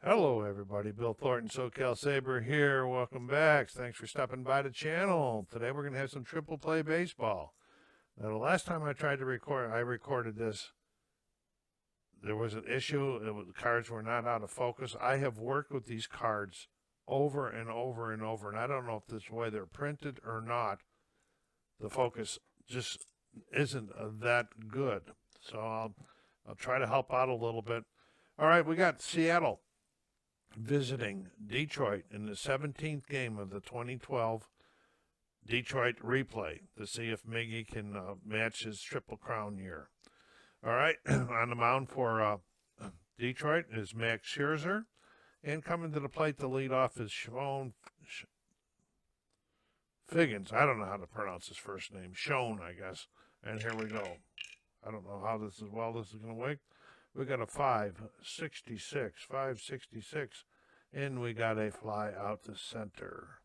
Hello, everybody. Bill Thornton, SoCal Saber here. Welcome back. Thanks for stopping by the channel. Today we're going to have some triple play baseball. Now, the last time I tried to record, I recorded this. There was an issue. The cards were not out of focus. I have worked with these cards over and over and over, and I don't know if this way they're printed or not. The focus just isn't that good. So I'll try to help out a little bit. All right, we got Seattle visiting Detroit in the 17th game of the 2012 Detroit replay to see if Miggy can match his Triple Crown year. All right, on the mound for Detroit is Max Scherzer, and coming to the plate to lead off is Figgins. I don't know how to pronounce his first name. Schoen, I guess. And here we go. I don't know how this is going to work. We got a 566, and we got a fly out to center.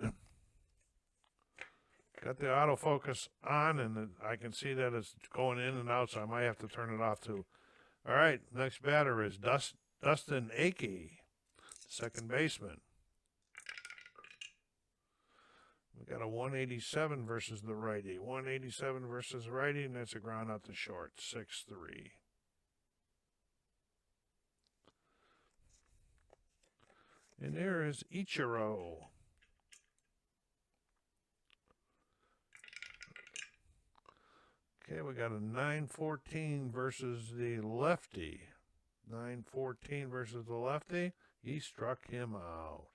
Got the autofocus on, and I can see that it's going in and out, so I might have to turn it off too. All right, next batter is Dustin Akey, second baseman. We got a 187 versus the righty. 187 versus righty, and that's a ground out to short. 6-3. And there is Ichiro. Okay, we got a 914 versus the lefty. 914 versus the lefty. He struck him out.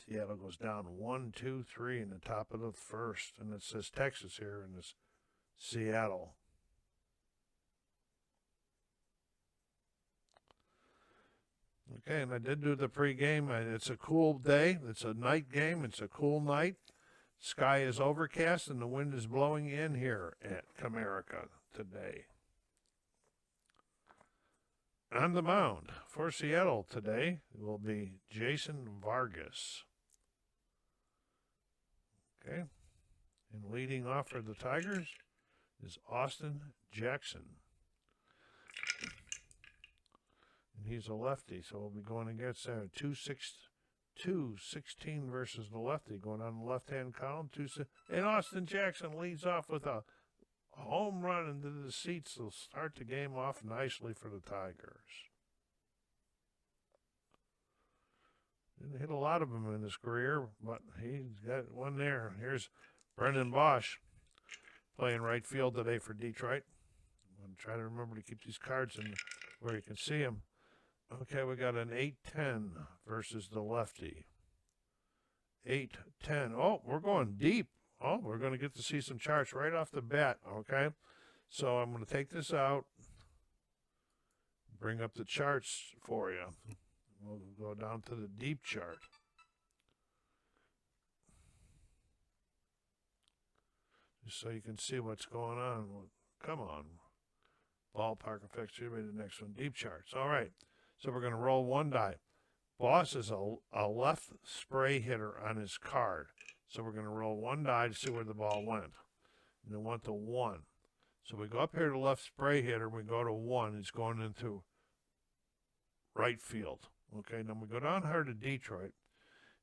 Seattle goes down 1-2-3 in the top of the first, and it says Texas here, and it's Seattle. Okay, and I did do the pregame. It's a cool day. It's a night game. It's a cool night. Sky is overcast, and the wind is blowing in here at Comerica today. On the mound for Seattle today will be Jason Vargas. Okay. And leading off for the Tigers is Austin Jackson. And he's a lefty, so we'll be going against 2-16 versus the lefty, going on the left-hand column. And Austin Jackson leads off with a home run into the seats. They'll start the game off nicely for the Tigers. Didn't hit a lot of them in his career, but he's got one there. Here's Brendan Bosch playing right field today for Detroit. I'm trying to remember to keep these cards in where you can see them. Okay, we got an 8-10 versus the lefty. 8-10. Oh, we're going deep. Oh, we're going to get to see some charts right off the bat, okay? So I'm going to take this out, bring up the charts for you. We'll go down to the deep chart. Just so you can see what's going on. Come on. Ballpark effects. Here be the next one. Deep charts. All right. So we're going to roll one die. Boss is a left spray hitter on his card. So we're going to roll one die to see where the ball went. And it went to 1. So we go up here to left spray hitter. We go to 1. He's going into right field. Okay, now we go down here to Detroit.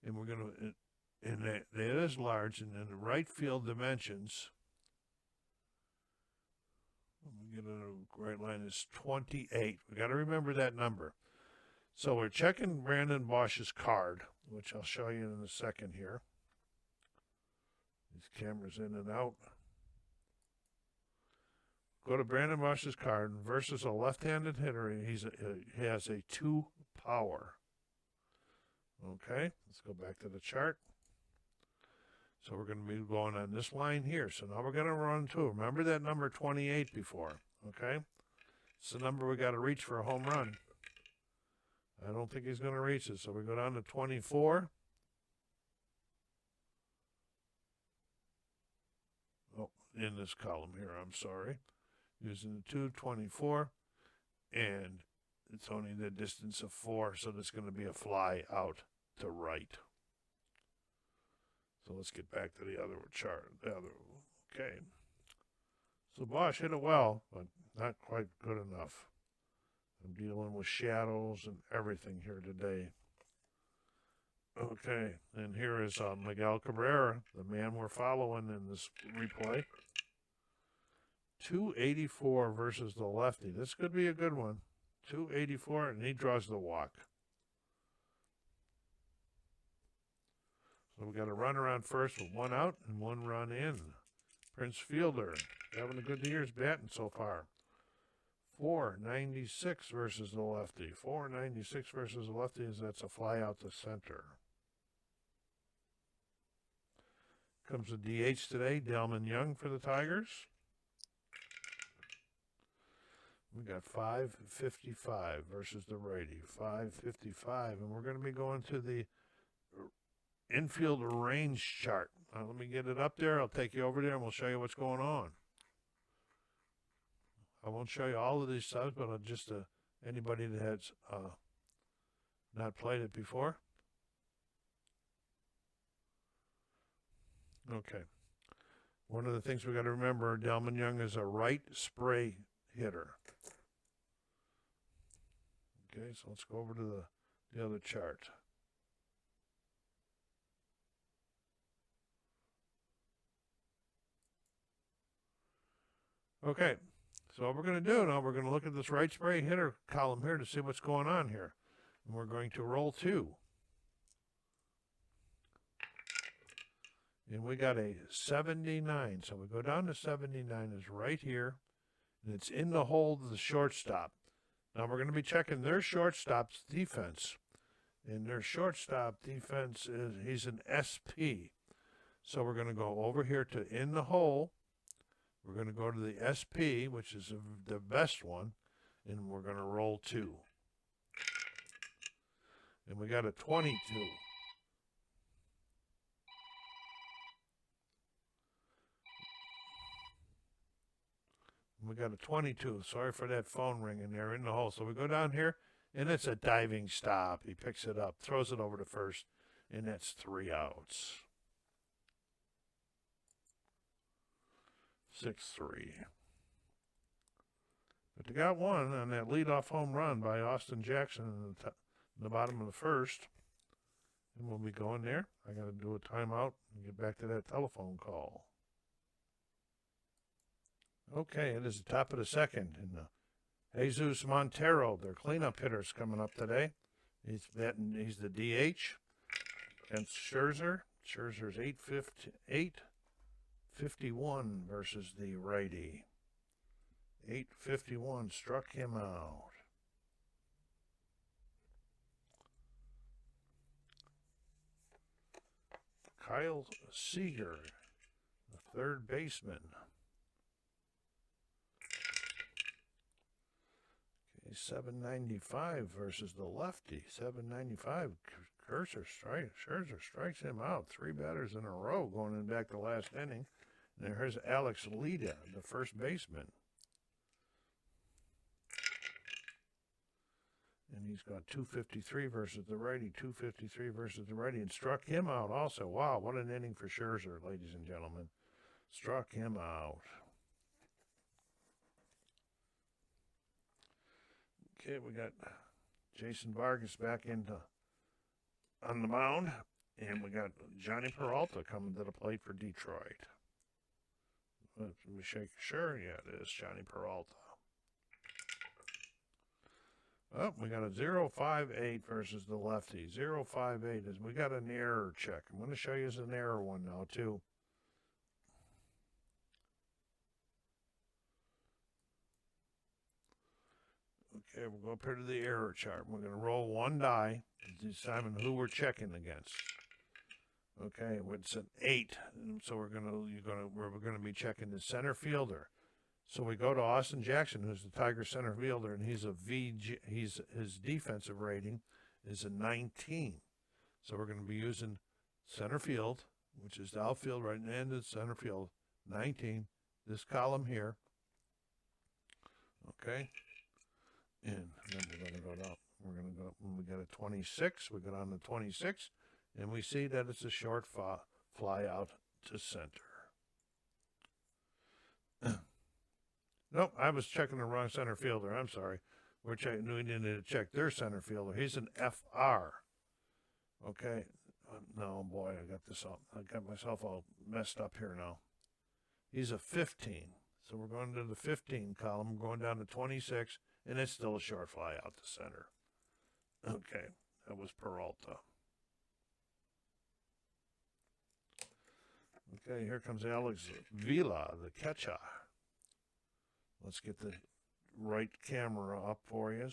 And we're going to, and it is large. And in the right field dimensions, let me get a right line, is 28. We got to remember that number. So we're checking Brandon Bosch's card, which I'll show you in a second here. These cameras in and out. Go to Brandon Bosch's card versus a left-handed hitter. He has a 2 power. Okay, let's go back to the chart. So we're going to be going on this line here. So now we're going to run 2. Remember that number 28 before, okay? It's the number we got to reach for a home run. I don't think he's going to reach it. So we go down to 24. Oh, in this column here, I'm sorry. Using the 224. And it's only the distance of 4, so there's going to be a fly out to right. So let's get back to the other chart. Okay. So Bosch hit it well, but not quite good enough. I'm dealing with shadows and everything here today. Okay, and here is Miguel Cabrera, the man we're following in this replay. 284 versus the lefty. This could be a good one. 284, and he draws the walk. So we got a run around first with one out and one run in. Prince Fielder having a good year's batting so far. 496 versus the lefty. 496 versus the lefty, as that's a fly out to center. Comes a DH today, Delman Young for the Tigers. We got 555 versus the righty. 555, and we're going to be going to the infield range chart. Let me get it up there. I'll take you over there, and we'll show you what's going on. I won't show you all of these subs, but I'll just anybody that has not played it before. Okay. One of the things we got to remember, Delman Young is a right spray hitter. Okay, so let's go over to the other chart. Okay, so what we're going to do now, we're going to look at this right spray hitter column here to see what's going on here. And we're going to roll 2. And we got a 79. So we go down to 79 is right here. And it's in the hole of the shortstop. Now we're going to be checking their shortstop's defense. And their shortstop defense is, he's an SP. So we're going to go over here to in the hole. We're going to go to the SP, which is the best one, and we're going to roll 2. And we got a 22. We got a 22. Sorry for that phone ringing there in the hole. So we go down here, and it's a diving stop. He picks it up, throws it over to first, and that's 3 outs. 6-3. But they got one on that leadoff home run by Austin Jackson in the bottom of the first. And we'll be going there. I got to do a timeout and get back to that telephone call. Okay, it is the top of the second. And Jesus Montero, their cleanup hitter's coming up today. He's the DH against Scherzer. Scherzer's 851 versus the righty. 851 struck him out. Kyle Seager, the third baseman. Okay, 795 versus the lefty. 795. Scherzer strikes him out. 3 batters in a row going in back to last inning. And here's Alex Leda, the first baseman. And he's got 253 versus the righty, 253 versus the righty, and struck him out also. Wow, what an inning for Scherzer, ladies and gentlemen. Struck him out. Okay, we got Jason Vargas back on the mound, and we got Johnny Peralta coming to the plate for Detroit. Let me shake. Sure, yeah, it is Johnny Peralta. Oh, we got a 0.58 versus the lefty. 0.58 is, we got an error check. I'm going to show you as an error one now, too. Okay, we'll go up here to the error chart. We're going to roll 1 die to determine who we're checking against. Okay, it's an 8, so we're going to be checking the center fielder. So we go to Austin Jackson, who's the Tiger center fielder, and he's a VG. His defensive rating is a 19. So we're going to be using center field, which is the outfield right in the end of the center field, 19. This column here. Okay, and then we're going to go down. We're going to go. When we got a 26, we go down to 26, and we see that it's a short fly out to center. Nope, I was checking the wrong center fielder. I'm sorry. We needed to check their center fielder. He's an FR. Okay. No, boy, I got myself all messed up here now. He's a 15. So we're going to the 15 column, going down to 26, and it's still a short fly out to center. Okay, that was Peralta. Okay, here comes Alex Vila, the catcher. Let's get the right camera up for you.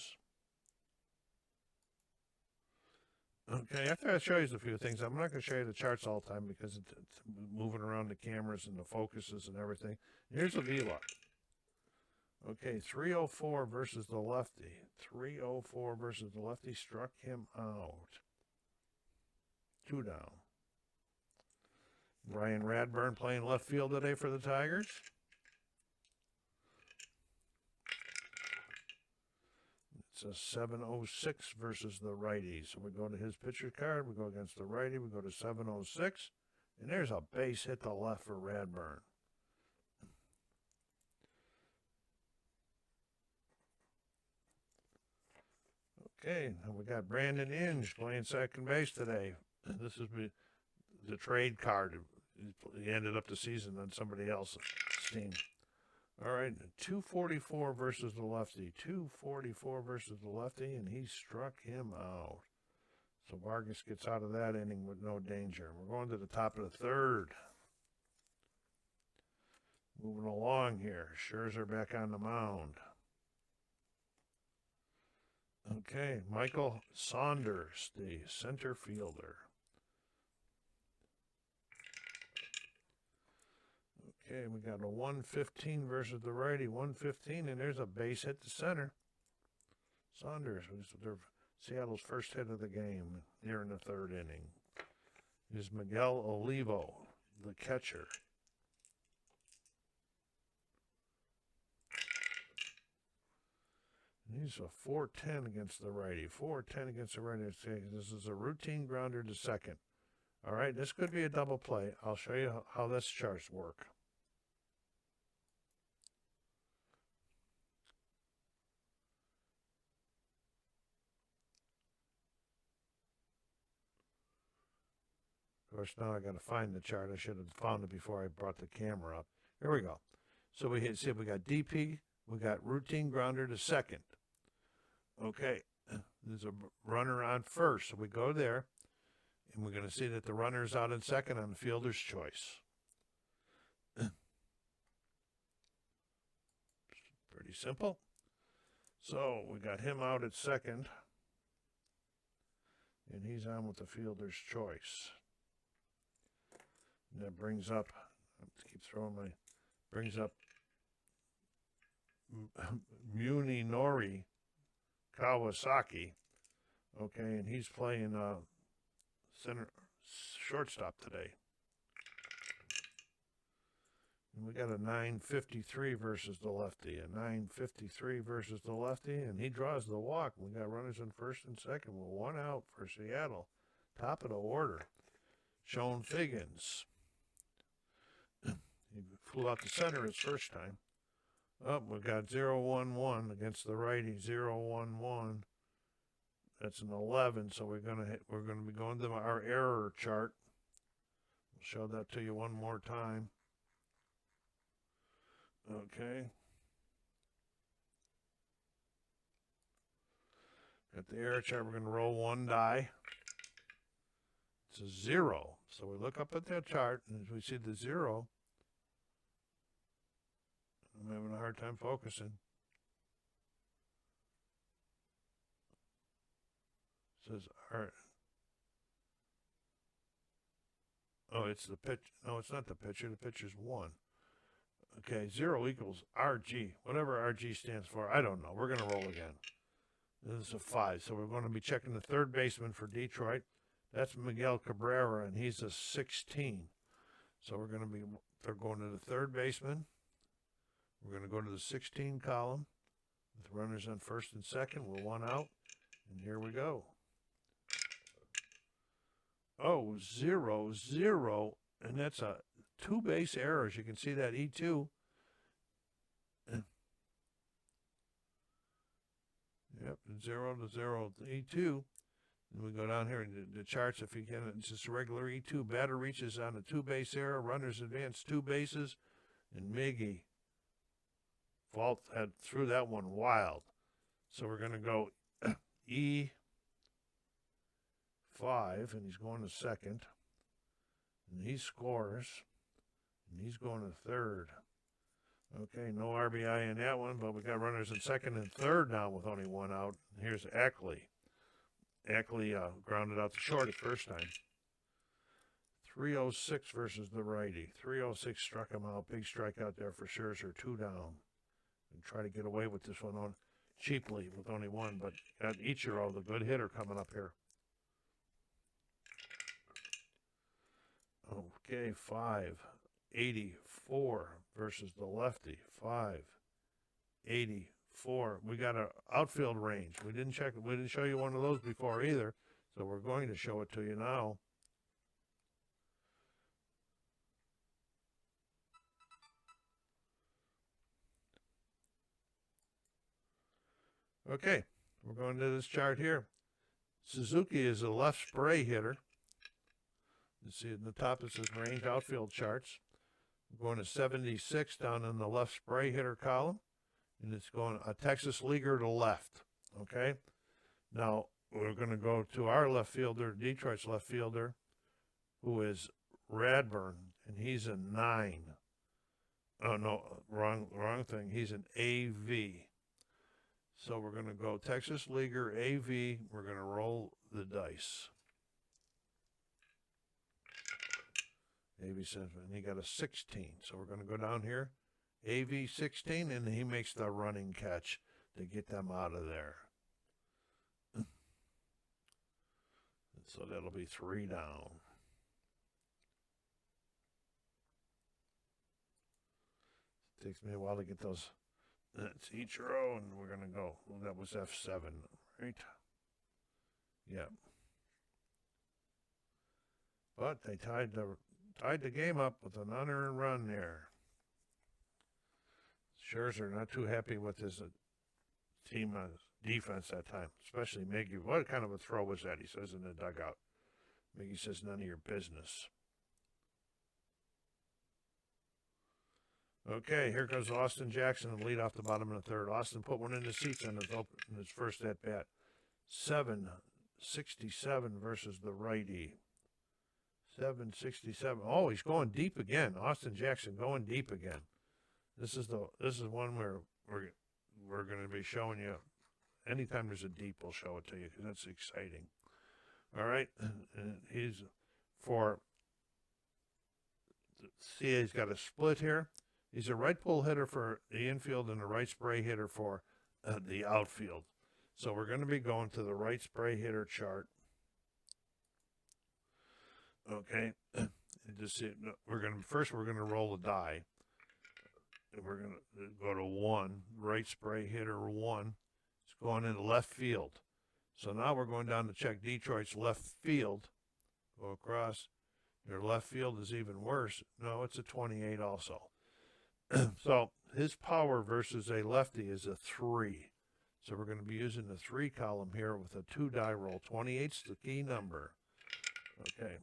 Okay, after I show you a few things, I'm not going to show you the charts all the time because it's moving around the cameras and the focuses and everything. Here's a Vila. Okay, 304 versus the lefty. 304 versus the lefty struck him out. 2 down. Brian Radburn playing left field today for the Tigers. It's a 706 versus the righty. So we go to his pitcher card. We go against the righty. We go to 706. And there's a base hit to left for Radburn. Okay, now we got Brandon Inge playing second base today. This is the trade card. He ended up the season on somebody else's team. All right, 244 versus the lefty. 244 versus the lefty, and he struck him out. So Vargas gets out of that inning with no danger. We're going to the top of the third. Moving along here. Scherzer back on the mound. Okay, Michael Saunders, the center fielder. Okay, we got a 115 versus the righty, 115, and there's a base hit to center. Saunders was Seattle's first hit of the game here in the third inning. Is Miguel Olivo, the catcher. And he's a 410 against the righty, 410 against the righty. This is a routine grounder to second. All right, this could be a double play. I'll show you how this charts work. Of course, now I got to find the chart. I should have found it before I brought the camera up. Here we go. So we got DP, we got routine grounder to second. Okay, there's a runner on first, so we go there, and we're going to see that the runner's out in second on the fielder's choice. Pretty simple. So we got him out at second, and he's on with the fielder's choice. And that brings up, brings up Munenori Kawasaki. Okay, and he's playing shortstop today. And we got a 953 versus the lefty, and he draws the walk. We got runners in first and second with 1 out for Seattle. Top of the order, Sean Figgins. He flew out to center his first time. We got 0-1-1 against the righty, 0-1-1. That's an 11, so we're gonna be going to our error chart. We'll show that to you one more time. Okay. Got the error chart. We're going to roll 1 die. It's a 0. So we look up at that chart, and as we see the 0, I'm having a hard time focusing. It says, all right. Oh, it's the pitch. No, it's not the pitcher. The pitcher's 1. Okay, 0 equals RG. Whatever RG stands for, I don't know. We're going to roll again. This is a 5. So we're going to be checking the third baseman for Detroit. That's Miguel Cabrera, and he's a 16. So they're going to the third baseman. We're going to go to the 16 column with runners on first and second. We're 1 out, and here we go. Oh, 0-0, and that's a 2 base error. As you can see that E2. Yep, 0 to 0 E2. And we go down here and the charts, if you can, it's just a regular E2. Batter reaches on a two-base error. Runners advance 2 bases. And Miggy threw that one wild. So we're going to go E5, and he's going to second. And he scores. And he's going to third. Okay, no RBI in that one, but we got runners in second and third now with only 1 out. Here's Ackley. Ackley grounded out to short his first time. 306 versus the righty. 306 struck him out. Big strikeout there for Scherzer. 2 down. And try to get away with this one on cheaply with only 1, but got Ichiro, the good hitter, coming up here. Okay, 584 versus the lefty. 584. We got an outfield range. We didn't show you one of those before either, so we're going to show it to you now. Okay, we're going to this chart here. Suzuki is a left spray hitter. You see in the top it says range outfield charts. We're going to 76 down in the left spray hitter column. And it's going a Texas leaguer to left. Okay? Now, we're going to go to our left fielder, Detroit's left fielder, who is Radburn, and he's a 9. Oh, no, wrong thing. He's an AV. So we're going to go Texas leaguer, AV. We're going to roll the dice. AV says, and he got a 16. So we're going to go down here. AV 16, and he makes the running catch to get them out of there. So that'll be 3 down. It takes me a while to get those. That's each row, and we're going to go. Well, that was F7, right? Yeah. But they tied the game up with an unearned run there. Scherzer not too happy with his team defense that time, especially Miggy. What kind of a throw was that? He says in the dugout. Miggy says, none of your business. Okay, here goes Austin Jackson to lead off the bottom of the third. Austin put one in the seats in his first at bat. 767 versus the righty. 767. Oh, he's going deep again. Austin Jackson going deep again. This is one where we're going to be showing you. Anytime there's a deep, we'll show it to you because that's exciting. All right, and he's he's got a split here. He's a right pull hitter for the infield and a right spray hitter for the outfield. So we're going to be going to the right spray hitter chart. Okay, we're going to roll the die. We're going to go to 1, right spray hitter 1. It's going into left field. So now we're going down to check Detroit's left field. Go across. Their left field is even worse. No, it's a 28 also. So his power versus a lefty is a 3. So we're going to be using the 3 column here with a 2 die roll. 28's the key number. Okay.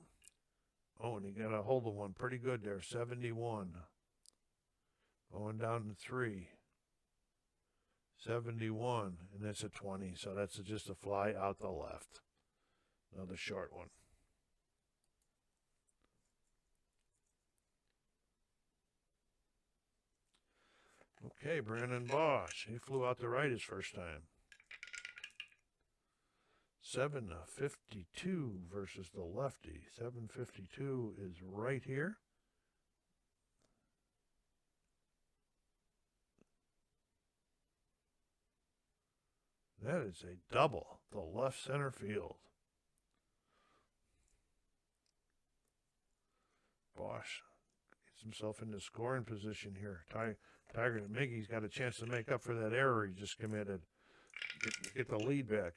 Oh, and he got a hold of one pretty good there. 71. Going down to 3. 71, and that's a 20. So that's just a fly out the left. Another short one. Okay, Brandon Bosch. He flew out to right his first time. 752 versus the lefty. 752 is right here. That is a double, the left center field. Bosch gets himself into scoring position here. Tiger and Miggy's got a chance to make up for that error he just committed. Get the lead back.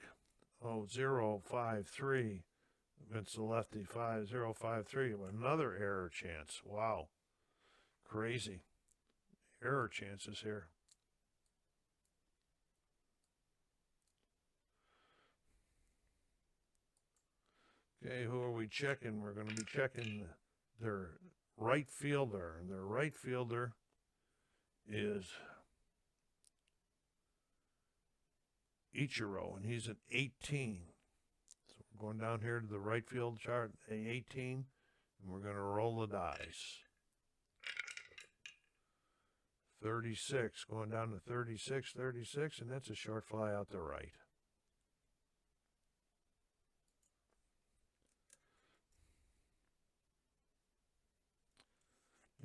Oh, 0-5-3 against the lefty. 5-0-5-3. Another error chance. Wow. Crazy. Error chances here. Okay, who are we checking? We're going to be checking their right fielder. And their right fielder is Ichiro, and he's at 18. So we're going down here to the right field chart, 18, and we're going to roll the dice. 36, going down to 36, and that's a short fly out to right.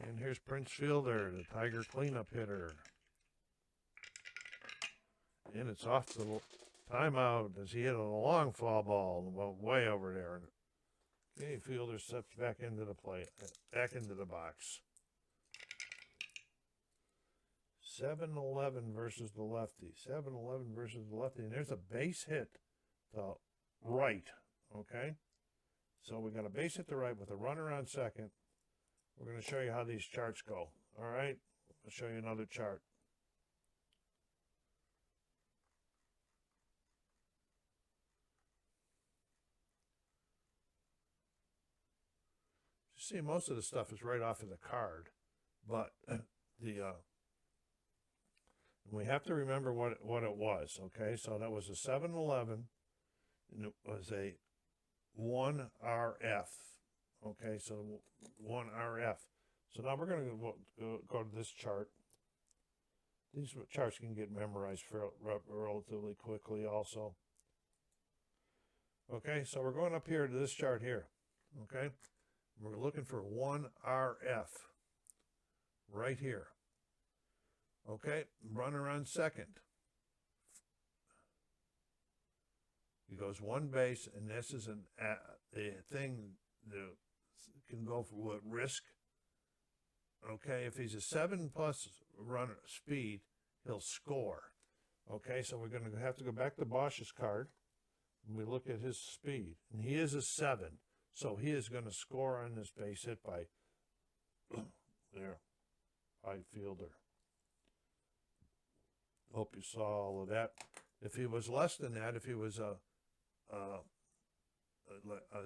And here's Prince Fielder, the Tiger cleanup hitter. And it's off the timeout as he hit a long foul ball way over there. Okay, Fielder steps back into the plate, back into the box. 7-11 versus the lefty. 7-11 versus the lefty. And there's a base hit to right, okay? So we got a base hit to right with a runner on second. We're going to show you how these charts go, all right? I'll show you another chart. You see, most of the stuff is right off of the card, but we have to remember what it was, okay? So that was a 7-11, and it was a 1 RF, okay? So 1 RF. So now we're going to go to this chart. These charts can get memorized relatively quickly also. Okay, so we're going up here to this chart here, okay? We're looking for 1 RF right here. Okay, runner on second. He goes one base, and this is a thing that can go for what risk. Okay, if he's a 7+ runner speed, he'll score. Okay, so we're going to have to go back to Bosch's card, and we look at his speed, and he is a 7, so he is going to score on this base hit by Fielder. Hope you saw all of that. If he was less than that, if he was a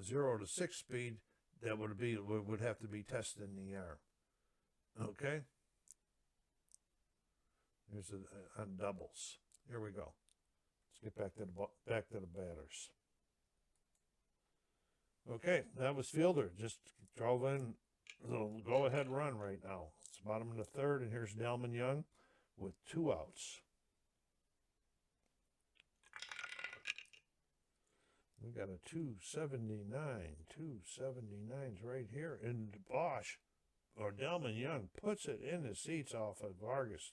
0 to 6 speed, that would have to be tested in the air. Okay. Here's on doubles. Here we go. Let's get back to the batters. Okay, that was Fielder. Just drove in the go-ahead run right now. It's bottom of the third, and here's Delman Young with 2 outs. We got a 279. 279's right here. And Bosch, or Delman Young, puts it in the seats off of Vargas.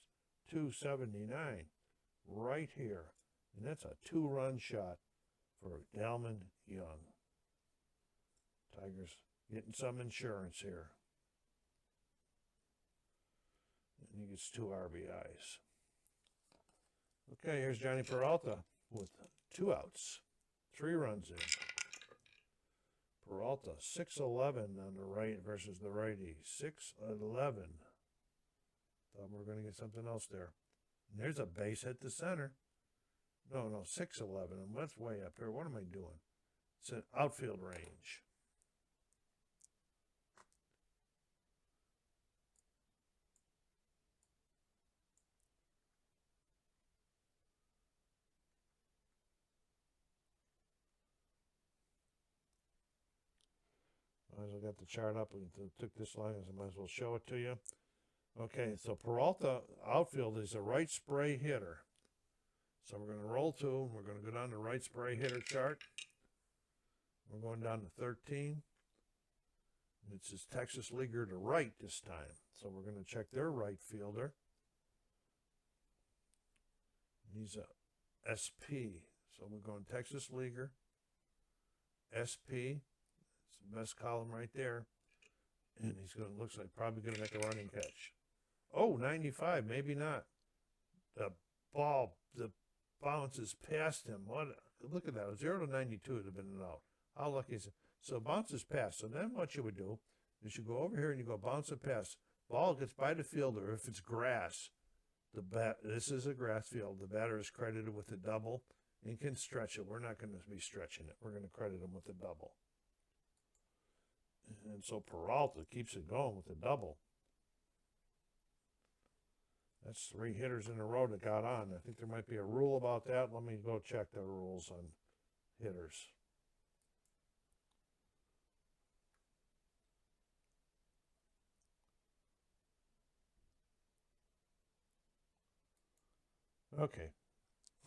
279 right here. And that's a 2-run shot for Delman Young. Tigers getting some insurance here. And he gets 2 RBIs. Okay, here's Johnny Peralta with 2 outs. 3 runs in. Peralta, 6-11 on the right versus the righty. 6-11. Thought we were going to get something else there. And there's a base hit to center. No, 6-11. That's way up here. What am I doing? It's an outfield range. Might as well get the chart up. We took this line, so I might as well show it to you. Okay, so Peralta outfield is a right spray hitter. So we're going to roll to, we're going to go down the right spray hitter chart. We're going down to 13. It's his Texas leaguer to right this time. So we're going to check their right fielder. He's a SP. So we're going Texas leaguer, SP. It's the best column right there. And he's going to, looks like probably going to make a running catch. Oh, 95, maybe not. The ball, the bounces past him. Look at that. 0 to 92 would have been an out. How lucky is it? So bounces past. So then what you would do is you go over here and you go bounce it past. Ball gets by the fielder. If it's grass, this is a grass field. The batter is credited with a double and can stretch it. We're not going to be stretching it. We're going to credit him with a double. And so Peralta keeps it going with a double. That's 3 hitters in a row that got on. I think there might be a rule about that. Let me go check the rules on hitters. Okay.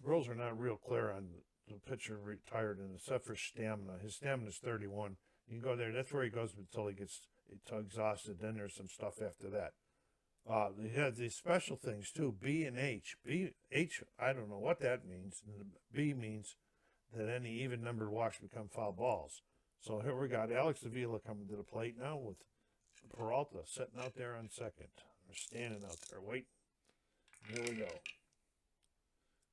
Rules are not real clear on the pitcher retired, and except for stamina. His stamina is 31. You can go there. That's where he goes until he gets exhausted. Then there's some stuff after that. They have these special things too, B and H. H, I don't know what that means. B means that any even numbered walks become foul balls. So here we got Alex Avila coming to the plate now with Peralta sitting out there on second, or standing out there waiting. Here we go.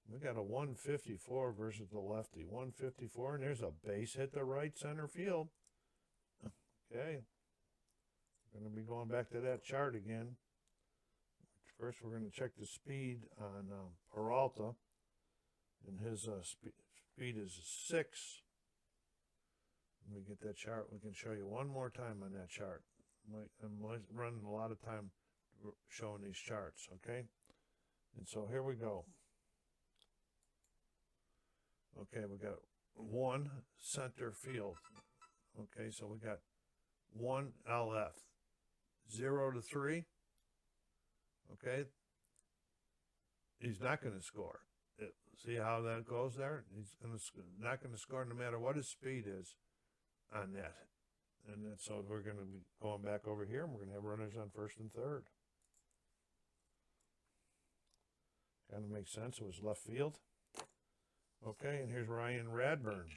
We got a 154 versus the lefty. 154, and there's a base hit to right center field. Okay. We're going to be going back to that chart again. First, we're going to check the speed on Peralta, and his speed is 6. Let me get that chart. We can show you one more time on that chart. I'm running a lot of time showing these charts, okay? And so here we go. Okay, we got 1 center field. Okay, so we got 1 LF, 0 to 3. Okay, he's not going to score. See how that goes there? He's not going to score no matter what his speed is on that. And then, so we're going to be going back over here, and we're going to have runners on first and third. Kind of makes sense. It was left field. Okay, and here's Ryan Radburn.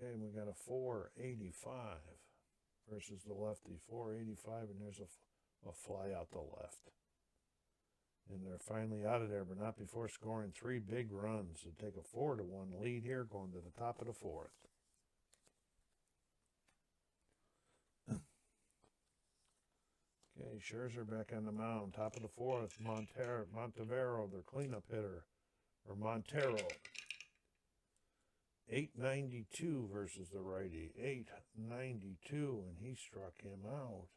Okay, we got a 485 versus the lefty. 485, and there's a fly out the left. And they're finally out of there, but not before scoring 3 big runs to take a 4-1 lead here, going to the top of the 4th. Okay, Scherzer back on the mound, top of the 4th. Montevero, their cleanup hitter, or Montero. 892 versus the righty. 892, and he struck him out.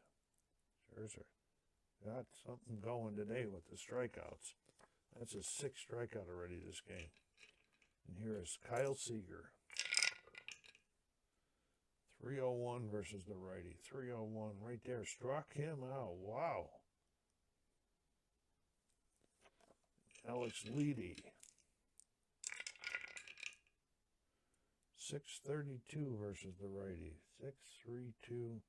Scherzer got something going today with the strikeouts. That's his 6th strikeout already this game. And here is Kyle Seager. 301 versus the righty. 301 right there. Struck him out. Wow. Alex Leedy. 632 versus the righty. 632.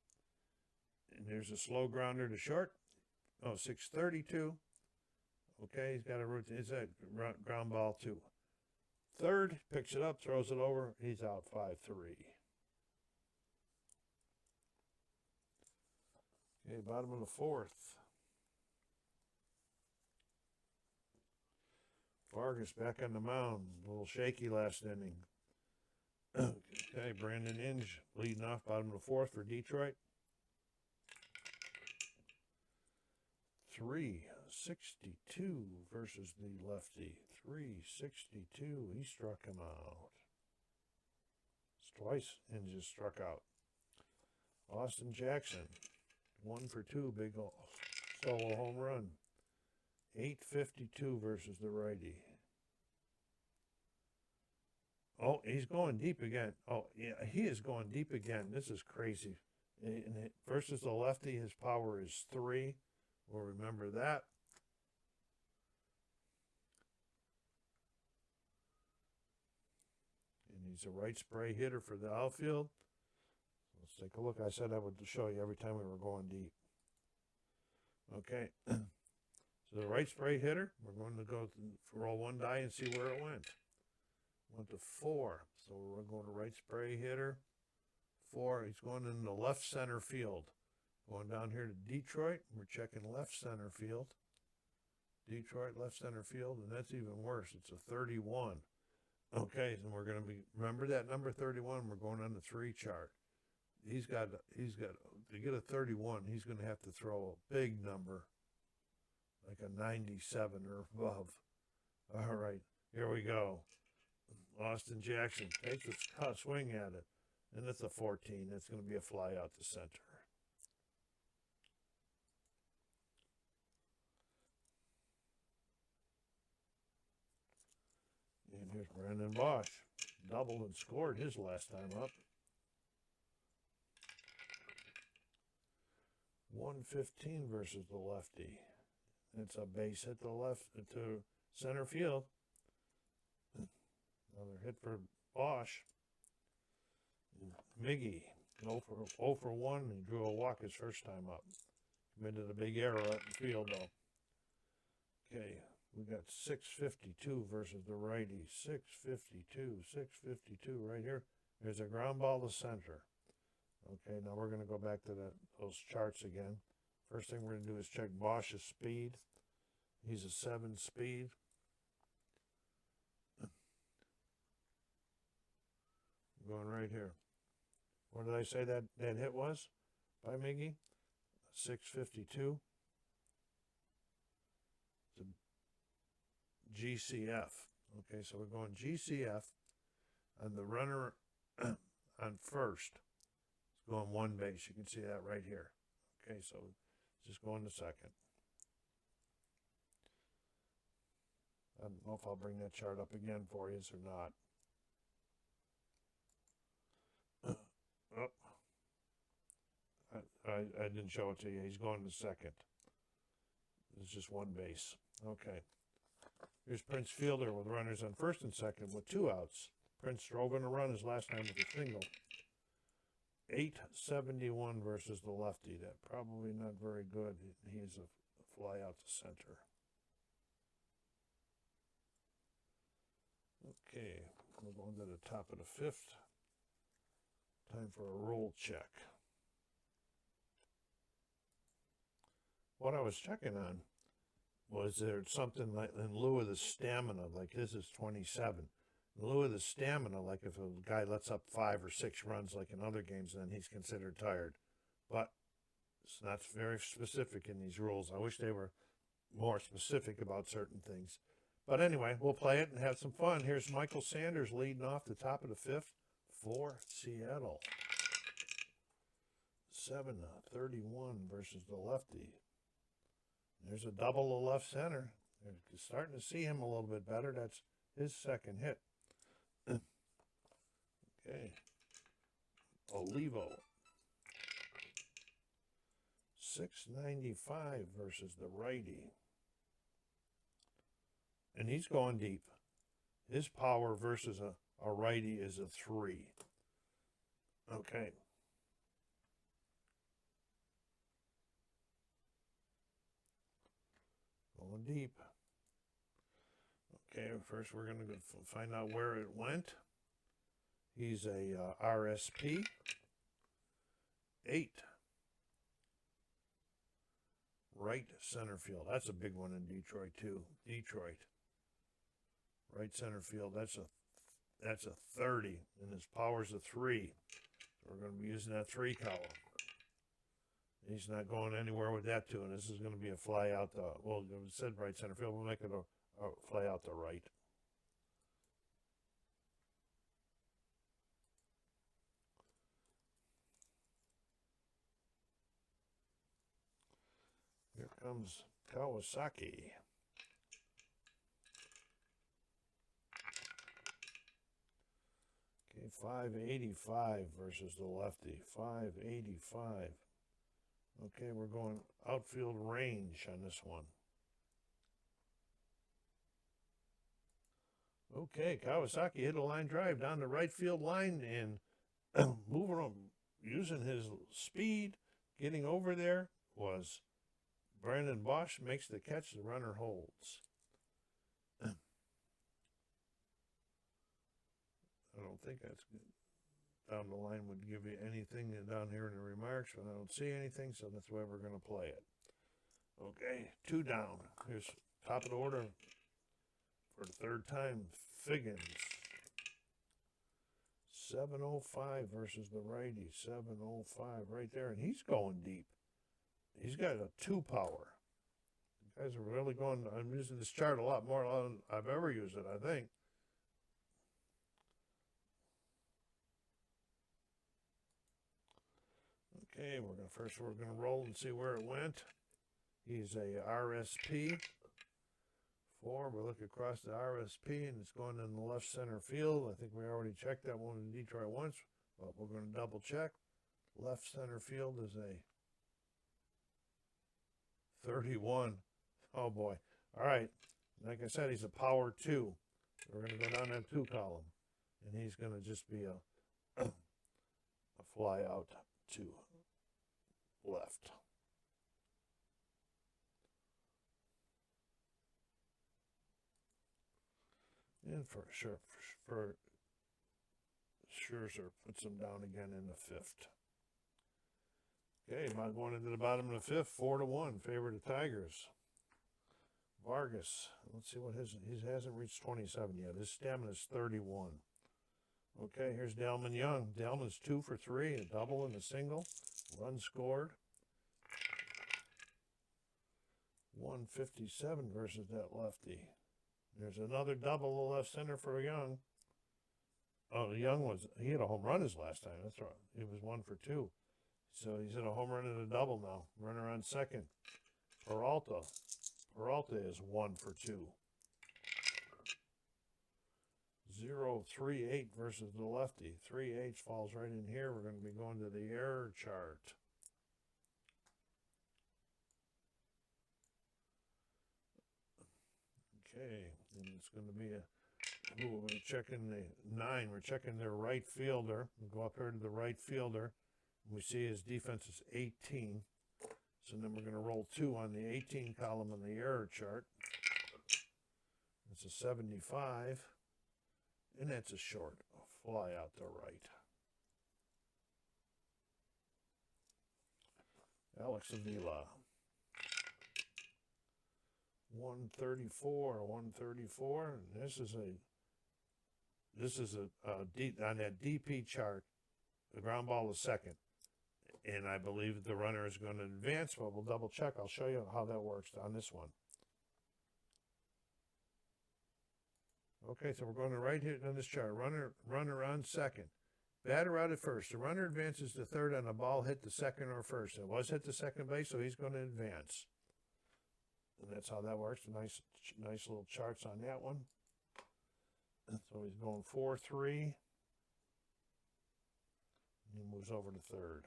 And there's a slow grounder to short. Oh, 632. Okay, he's got a routine. It's a ground ball too. Third, picks it up, throws it over. He's out 5-3. Okay, bottom of the 4th. Vargas back on the mound. A little shaky last inning. Okay, Brandon Inge leading off bottom of the 4th for Detroit. 362 versus the lefty. 362. He struck him out. Twice Inge just struck out. Austin Jackson. 1 for 2. Big solo home run. 852 versus the righty. Oh, he's going deep again. Oh, yeah, he is going deep again. This is crazy. Versus the lefty, his power is 3. We'll remember that. And he's a right spray hitter for the outfield. Let's take a look. I said I would show you every time we were going deep. Okay. So the right spray hitter, we're going to go roll 1 die and see where it went. Went to 4. So we're going to right spray hitter. 4. He's going in the left center field. Going down here to Detroit. We're checking left center field. Detroit left center field, and that's even worse. It's a 31. Okay, and we're going to be, remember that number 31, we're going on the 3 chart. He's got, to get a 31, he's going to have to throw a big number, like a 97 or above. All right, here we go. Austin Jackson takes a swing at it. And it's a 14. It's going to be a fly out to center. And here's Brandon Bosch. Doubled and scored his last time up. 115 versus the lefty. It's a base hit to left to center field. Another hit for Bosch. Miggy, 0 for 1. He drew a walk his first time up. Committed a big error out in the field, though. Okay, we got 652 versus the righty. 652 right here. There's a ground ball to center. Okay, now we're going to go back to those charts again. First thing we're going to do is check Bosch's speed. He's a 7 speed. Going right here. What did I say that hit was by Miggy? 652. It's a GCF. Okay, so we're going GCF, and the runner on first is going one base. You can see that right here. Okay, so just going to second. I don't know if I'll bring that chart up again for you or not. I didn't show it to you. He's going to second. It's just one base. Okay. Here's Prince Fielder with runners on first and second with 2 outs. Prince drove in a run his last time with a single. 871 versus the lefty. That probably not very good. He's a fly out to center. Okay, we're going to the top of the 5th. Time for a roll check. What I was checking on was there something like in lieu of the stamina, like this is 27. In lieu of the stamina, like if a guy lets up 5 or 6 runs like in other games, then he's considered tired. But it's not very specific in these rules. I wish they were more specific about certain things. But anyway, we'll play it and have some fun. Here's Michael Sanders leading off the top of the 5th for Seattle. 7-31 versus the lefty. There's a double to left center. They're starting to see him a little bit better. That's his second hit. Okay. Olivo. 695 versus the righty. And he's going deep. His power versus a righty is a 3. Okay. Going deep. Okay, first we're going to find out where it went. He's a RSP. 8. Right center field. That's a big one in Detroit too. Detroit. Right center field. That's a 30, and his power's a 3. So we're going to be using that 3 column. He's not going anywhere with that too, and this is going to be a fly out the, well, it said right center field. We'll make it a fly out the right. Here comes Kawasaki. Okay, 585 versus the lefty. 585. Okay, we're going outfield range on this one. Okay, Kawasaki hit a line drive down the right field line and moving on, using his speed, getting over there was Brandon Bosch. Makes the catch, the runner holds. I don't think that's good. Down the line would give you anything down here in the remarks, but I don't see anything, so that's why we're going to play it. Okay, 2 down. Here's top of the order for the 3rd time, Figgins. 705 versus the righty. 705 right there, and he's going deep. He's got a 2 power. You guys are really going, I'm using this chart a lot more than I've ever used it, I think. Okay, we're gonna roll and see where it went. He's a RSP. 4. We look across the RSP and it's going in the left center field. I think we already checked that one in Detroit once, but we're going to double check. Left center field is a 31. Oh boy. All right. Like I said, he's a power 2. We're going to go down that 2 column, and he's going to just be a fly out to left. And for Scherzer puts him down again in the 5th. Okay, about going into the bottom of the 5th, 4-1, favor of the Tigers. Vargas, let's see what he hasn't reached 27 yet. His stamina is 31. Okay, here's Delman Young. Delman's 2 for 3, a double and a single. Run scored. 157 versus that lefty. There's another double to left center for Young. Oh, Young he had a home run his last time. That's right. He was 1 for 2. So he's hit a home run and a double now. Runner on second. Peralta is 1 for 2. 0-3-8 versus the lefty. 3-8 falls right in here. We're going to be going to the error chart. Okay, and it's going to be we're checking the 9. We're checking their right fielder. We'll go up here to the right fielder. And we see his defense is 18. So then we're going to roll 2 on the 18 column on the error chart. It's a 75. And that's a short. A fly out to right. Alex Avila. 134. And this is on that DP chart, the ground ball is second. And I believe the runner is going to advance, but we'll double check. I'll show you how that works on this one. Okay, so we're going to right here on this chart. Runner on second. Batter out at first. The runner advances to third on a ball hit to second or first. It was hit to second base, so he's going to advance. And that's how that works. Nice little charts on that one. So he's going 4-3. And he moves over to third.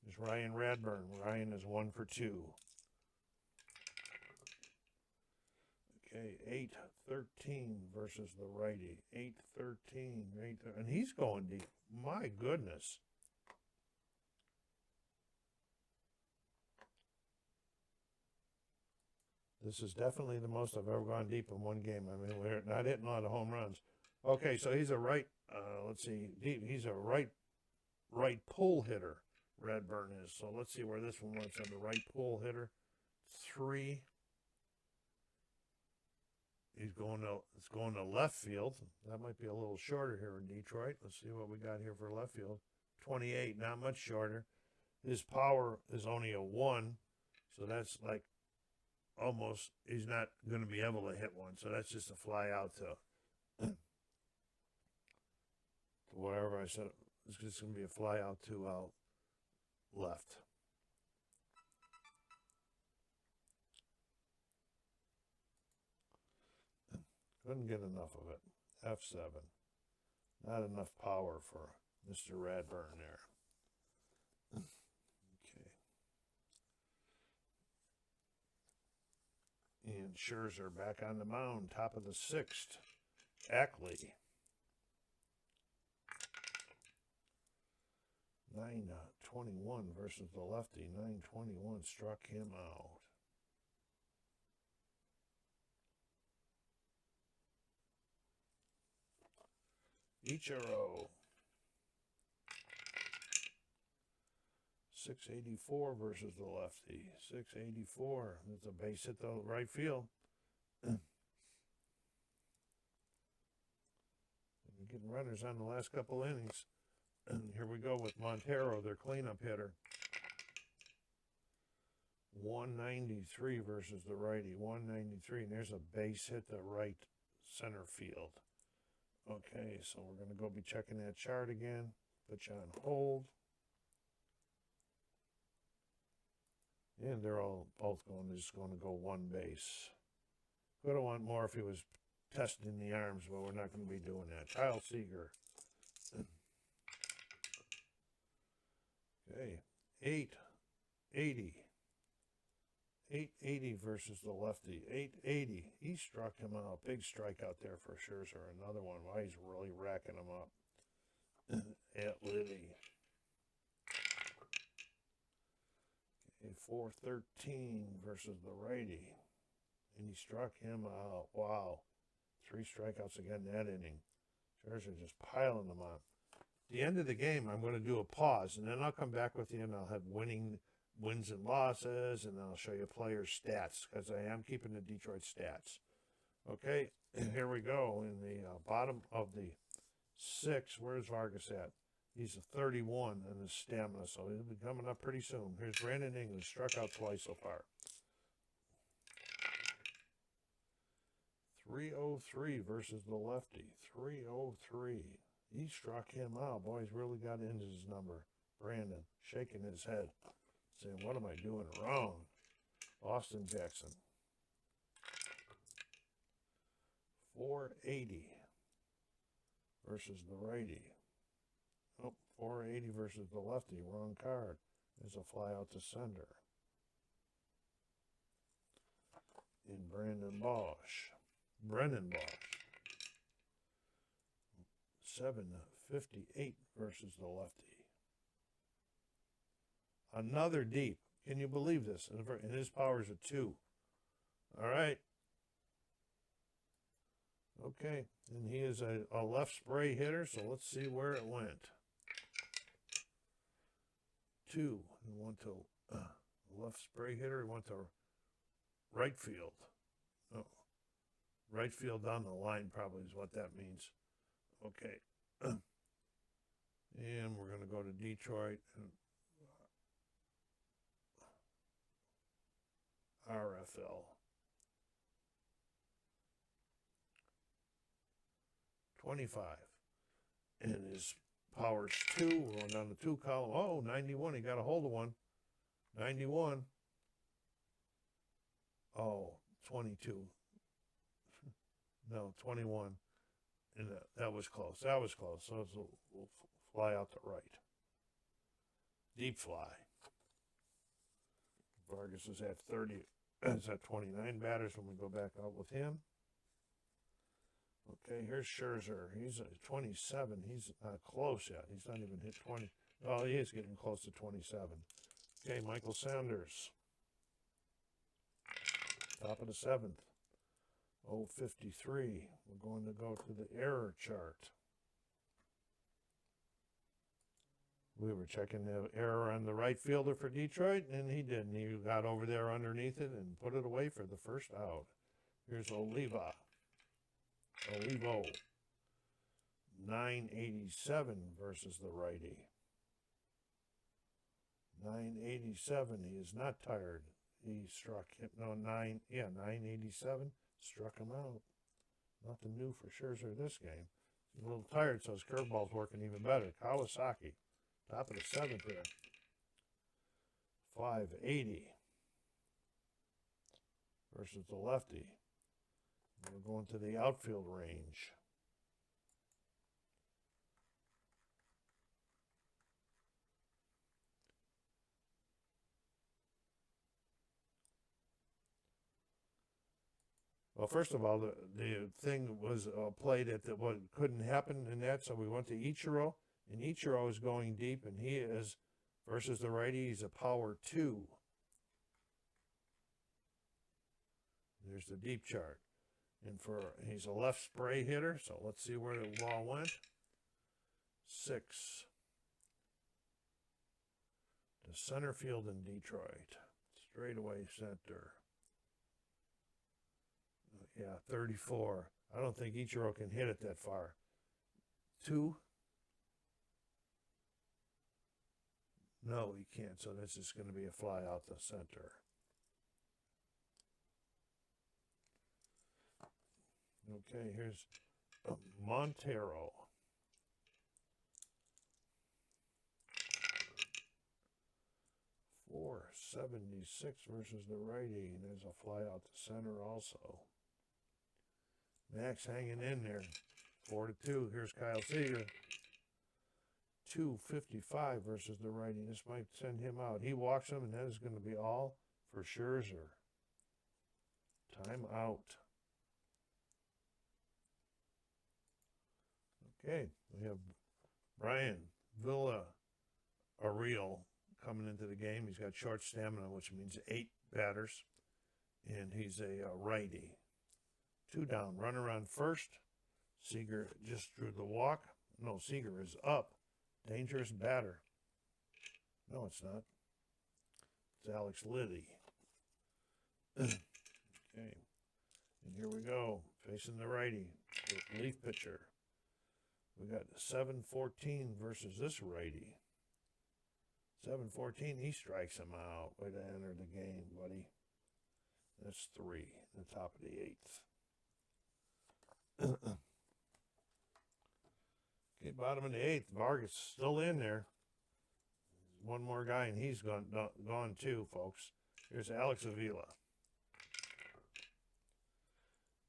There's Ryan Radburn. Ryan is 1 for 2. Okay, 8-13 versus the righty. 8-13. And he's going deep. My goodness. This is definitely the most I've ever gone deep in one game. I mean, we're not hitting a lot of home runs. Okay, so he's a right, let's see, deep. He's a right pull hitter, Radburn is. So let's see where this one went on the right pull hitter. 3. It's going to left field. That might be a little shorter here in Detroit. Let's see what we got here for left field. 28, not much shorter. His power is only a 1, so that's like almost, he's not going to be able to hit one. So that's just a fly out to wherever I said it. It's just going to be a fly out to left. Couldn't get enough of it. F7. Not enough power for Mr. Radburn there. Okay. And Scherzer back on the mound, top of the 6th. Ackley. 9-21 versus the lefty. 9-21 struck him out. Ichiro. 684 versus the lefty. 684. That's a base hit to right field. We're getting runners on the last couple innings. And here we go with Montero, their cleanup hitter. 193 versus the righty. 193. And there's a base hit to right center field. Okay, so we're going to go be checking that chart again. Put you on hold. And they're all both just going to go one base. Could have won more if he was testing the arms, but we're not going to be doing that. Kyle Seager. Okay, 880. 880 versus the lefty. 880. He struck him out. Big strikeout there for Scherzer. Another one. Wow, he's really racking him up. At Liddy. Okay, 413 versus the righty. And he struck him out. Wow. 3 strikeouts again that inning. Scherzer just piling them on. At the end of the game, I'm going to do a pause, and then I'll come back with you, and I'll have wins and losses, and I'll show you players' stats, because I am keeping the Detroit stats. Okay, here we go. In the bottom of the 6, where's Vargas at? He's a 31 in his stamina, so he'll be coming up pretty soon. Here's Brandon English, struck out twice so far. 303 versus the lefty. 303. He struck him out. Boy, he's really got into his number. Brandon shaking his head, saying, what am I doing wrong? Austin Jackson. 480 versus the righty. Oh, 480 versus the lefty. Wrong card. There's a fly out to center. In Brennan Bosch. 758 versus the lefty. Another deep. Can you believe this? And his power is a 2. All right. Okay. And he is a left spray hitter, so let's see where it went. 2. He went to left spray hitter. He went to right field. Oh. Right field down the line probably is what that means. Okay. And we're going to go to Detroit. RFL. 25. And his power's 2. We're going down the 2 column. Oh, 91. He got a hold of one. 91. Oh, 22. No, 21. And that was close. That was close. So we'll fly out to right. Deep fly. Vargas is at 30. It's at 29 batters when we go back out with him. Okay, here's Scherzer. He's at 27. He's not close yet. He's not even hit 20. Oh, he is getting close to 27. Okay, Michael Sanders. Top of the 7th. 053. We're going to go to the error chart. We were checking the error on the right fielder for Detroit, and he didn't. He got over there underneath it and put it away for the first out. Here's Olivo. 987 versus the righty. 987. He is not tired. He struck him. No, 987. Struck him out. Nothing new for Scherzer this game. He's a little tired, so his curveball's working even better. Kawasaki. Top of the 7th there. 580 versus the lefty. We're going to the outfield range. Well, first of all, the thing was played at what couldn't happen in that, so we went to Ichiro, and Ichiro is going deep, and he is, versus the righty, he's a power 2. There's the deep chart. And he's a left spray hitter, so let's see where the ball went. 6. To center field in Detroit. Straightaway center. Yeah, 34. I don't think Ichiro can hit it that far. 2. No, he can't, so this is going to be a fly out the center. Okay, here's Montero. 4 76 versus the righty. And there's a fly out to center also. Max hanging in there. 4-2. Here's Kyle Seager. 255 versus the righty. This might send him out. He walks him, and that is going to be all for Scherzer. Time out. Okay, we have Brian Villarreal coming into the game. He's got short stamina, which means 8 batters, and he's a righty. 2 down, runner on first. Seager just drew the walk. No, Seager is up. Dangerous batter. No, it's not. It's Alex Liddy. Okay, and here we go, facing the righty, the relief pitcher. We got 7-14 versus this righty. 7-14, he strikes him out. Way to enter the game, buddy. That's 3 in the top of the 8th. Okay, bottom of the 8th. Vargas still in there. One more guy, and he's gone too, folks. Here's Alex Avila.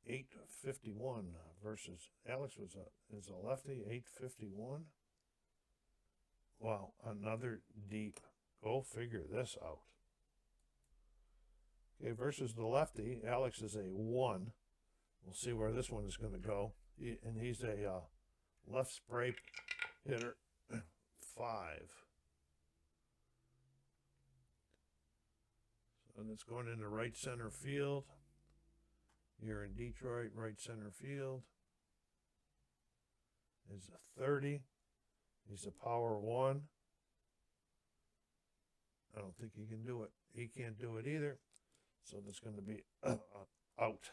851 versus Alex is a lefty. 851. Wow, another deep. Go figure this out. Okay, versus the lefty, Alex is a 1. We'll see where this one is going to go. And he's a left spray hitter. 5. So it's going into right center field. Here in Detroit, right center field is a 30. He's a power 1. I don't think he can do it. He can't do it either. So that's going to be out.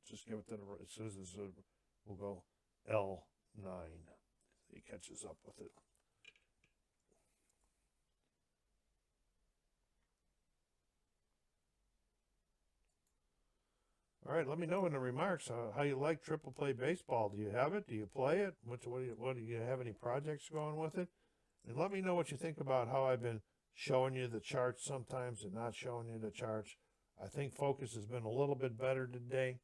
Just give it to the right. It says we'll go L9. He catches up with it. All right, let me know in the remarks how you like triple play baseball. Do you have it? Do you play it? What do you have any projects going with it? And let me know what you think about how I've been showing you the charts sometimes and not showing you the charts. I think focus has been a little bit better today.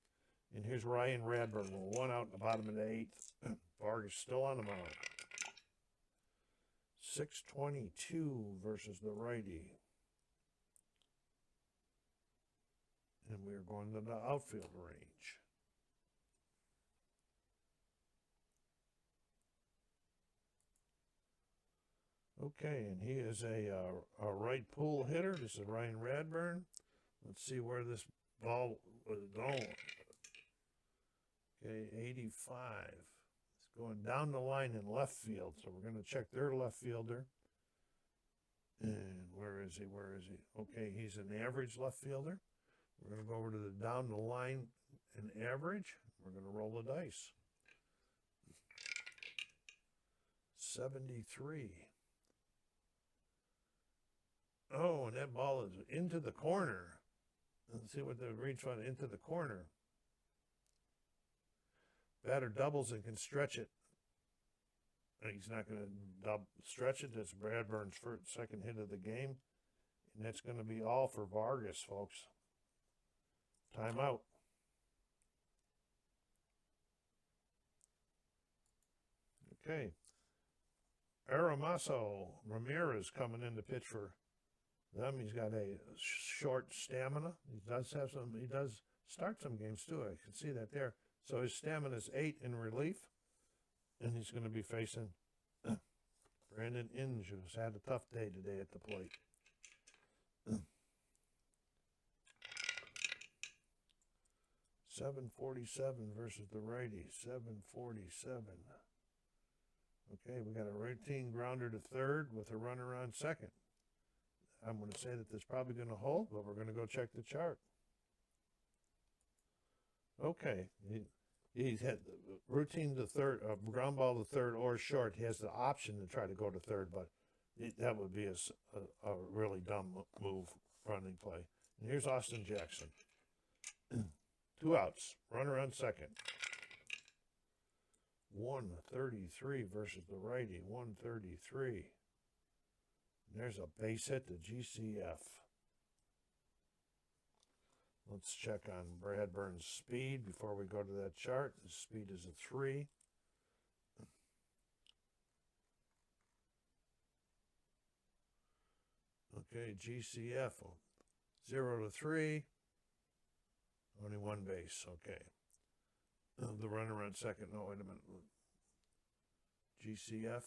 And here's Ryan Radburn with 1 out in the bottom of the 8th. Vargas still on the mound. 622 versus the righty. And we're going to the outfield range. Okay, and he is a right pull hitter. This is Ryan Radburn. Let's see where this ball was going. Okay, 85. It's going down the line in left field. So we're going to check their left fielder. And where is he? Where is he? Okay, he's an average left fielder. We're going to go over to the down the line and average. We're going to roll the dice. 73. Oh, and that ball is into the corner. Let's see what the reach on into the corner. Batter doubles and can stretch it. He's not going to stretch it. That's Bradburn's second hit of the game. And that's going to be all for Vargas, folks. Timeout. Okay. Aramaso Ramirez coming in to pitch for them. He's got a short stamina. He does start some games too. I can see that there. So his stamina is 8 in relief. And he's going to be facing Brandon Inge, who's had a tough day today at the plate. .747 versus the righty. 747. Okay, we got a routine grounder to third with a runner on second. I'm going to say that this is probably going to hold, but we're going to go check the chart. Okay, he's had routine to third, ground ball to third or short. He has the option to try to go to third, but that would be a really dumb move, running play. And here's Austin Jackson. 2 outs, runner on second. 133 versus the righty, 133. And there's a base hit to GCF. Let's check on Bradburn's speed before we go to that chart. The speed is a 3. Okay, GCF, 0 to 3. Only one base, okay. The runner on second, no, wait a minute. GCF.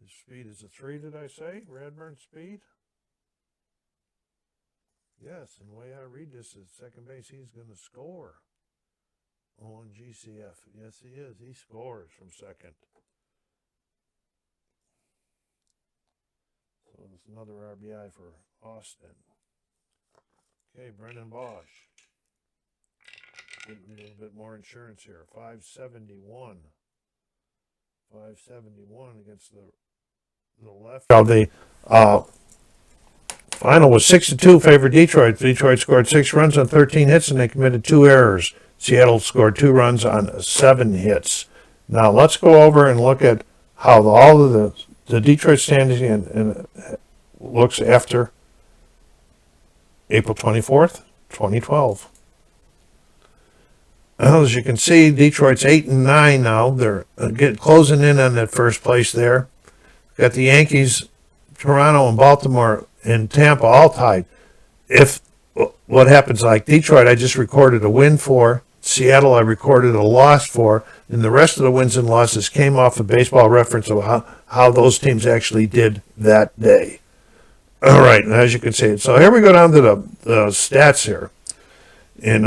His speed is a 3, did I say? Bradburn's speed? Yes, and the way I read this is second base, he's going to score on GCF. Yes, he is. He scores from second. So it's another RBI for Austin. Okay, Brendan Bosch. Getting a little bit more insurance here. 571. 571 against the left. Now the final was 6-2 favored Detroit. Detroit scored 6 runs on 13 hits, and they committed 2 errors. Seattle scored 2 runs on 7 hits. Now let's go over and look at how all of the Detroit standings and looks after April 24th, 2012. Well, as you can see, Detroit's 8-9 now. They're closing in on that first place there. Got the Yankees, Toronto, and Baltimore and Tampa all tied. If what happens like Detroit, I just recorded a win for. Seattle, I recorded a loss for. And the rest of the wins and losses came off of Baseball Reference of how those teams actually did that day. All right, and as you can see, so here we go down to the stats here. And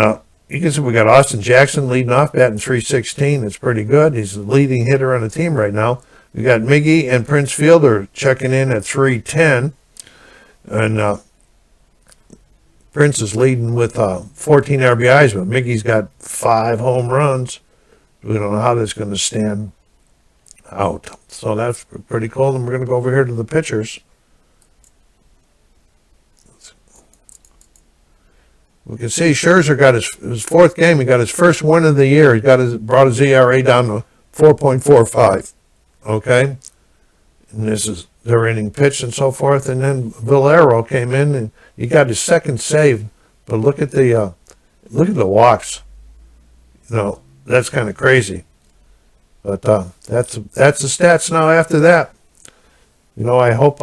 you can see we got Austin Jackson leading off, batting .316. It's pretty good. He's the leading hitter on the team right now. We got Miggy and Prince Fielder checking in at .310. And Prince is leading with 14 RBIs, but Miggy's got 5 home runs. We don't know how that's going to stand out. So that's pretty cool. And we're going to go over here to the pitchers. We can see Scherzer got his 4th game. He got his first win of the year. He brought his ERA down to 4.45. Okay, and this is their inning pitch and so forth. And then Valero came in and he got his 2nd save. But look at the walks. You know, that's kind of crazy. But that's the stats now. After that, you know, I hope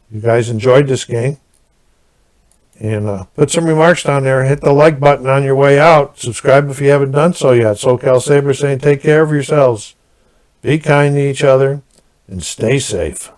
you guys enjoyed this game. And put some remarks down there. Hit the like button on your way out. Subscribe if you haven't done so yet. SoCal Saber saying take care of yourselves. Be kind to each other. And stay safe.